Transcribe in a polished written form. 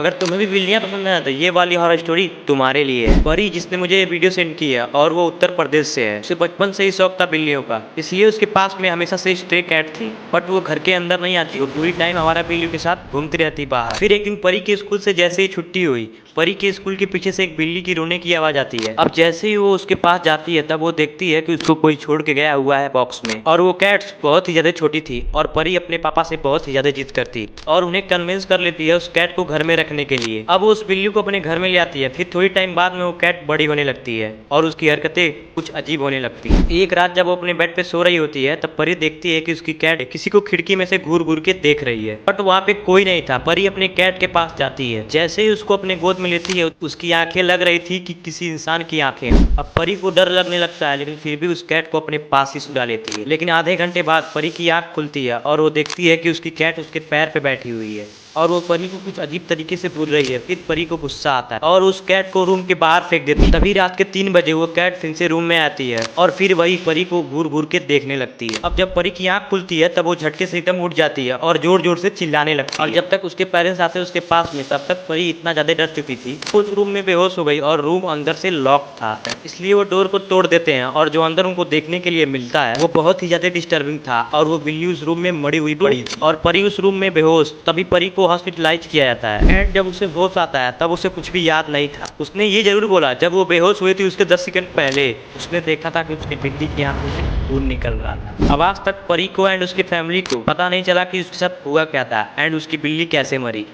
अगर तुम्हें भी बिल्लियाँ पसंद है तो ये वाली हॉरर स्टोरी तुम्हारे लिए है। परी जिसने मुझे ये वीडियो सेंड किया और वो उत्तर प्रदेश से है। उसे बचपन से ही शौक था बिल्लियों का, इसलिए उसके पास में हमेशा से स्ट्रे कैट थी। बट वो घर के अंदर नहीं आती, वो पूरी टाइम हमारा बिल्लियों के साथ घूमती रहती बाहर। फिर एक दिन परी के स्कूल से जैसे ही छुट्टी हुई, परी के स्कूल के पीछे से एक बिल्ली की रोने की आवाज आती है। अब जैसे ही वो उसके पास जाती है तब वो देखती है कि उसको कोई छोड़ के गया हुआ है बॉक्स में, और वो कैट बहुत ही ज्यादा छोटी थी और परी अपने पापा से बहुत ही ज्यादा जिद करती और उन्हें कन्विंस कर लेती है उस कैट को घर में रखने के लिए। अब वो उस बिल्ली को अपने घर में ले आती है। फिर थोड़ी टाइम बाद में वो कैट बड़ी होने लगती है और उसकी हरकतें कुछ अजीब होने लगती है। एक रात जब वो अपने बेड पे सो रही होती है तब परी देखती है कि उसकी कैट किसी को खिड़की में से घूर घूर के देख रही है, बट वहाँ पे कोई नहीं था। परी अपने कैट के पास जाती है, जैसे ही उसको अपने गोद में लेती है उसकी आंखें लग रही थी कि किसी इंसान की आंखें। अब परी को डर लगने लगता है, लेकिन फिर भी उस कैट को अपने पास ही सुला लेती है। लेकिन आधे घंटे बाद परी की आंख खुलती है और वो देखती है कि उसकी कैट उसके पैर पे बैठी हुई है और वो परी को कुछ अजीब तरीके से बोल रही है। फिर परी को गुस्सा आता है और उस कैट को रूम के बाहर फेंक देती है। तभी रात के 3 बजे वो कैट फिर से रूम में आती है और फिर वही परी को घूर घूर के देखने लगती है। अब जब परी की आंख खुलती है तब वो झटके से एकदम उठ जाती है और जोर जोर से चिल्लाने लगती है। और जब तक उसके पेरेंट्स आते उसके पास में तब तक परी इतना ज्यादा डर चुकी थी, उस रूम में बेहोश हो गई और रूम अंदर से लॉक था, इसलिए वो डोर को तोड़ देते हैं और जो अंदर उनको देखने के लिए मिलता है वो बहुत ही ज्यादा डिस्टर्बिंग था। और वो बिल्ली उस रूम में मरी हुई पड़ी थी और परी उस रूम में बेहोश। तभी परी को हॉस्पिटलाइज किया जाता है एंड जब उसे होश आता है तब उसे कुछ भी याद नहीं था। उसने ये जरूर बोला जब वो बेहोश हुई थी उसके 10 सेकंड पहले उसने देखा था कि उसकी बिल्ली की आंखों से खून निकल रहा था। अब आज तक परी को एंड उसकी फैमिली को पता नहीं चला कि उसके साथ हुआ क्या था एंड उसकी बिल्ली कैसे मरी।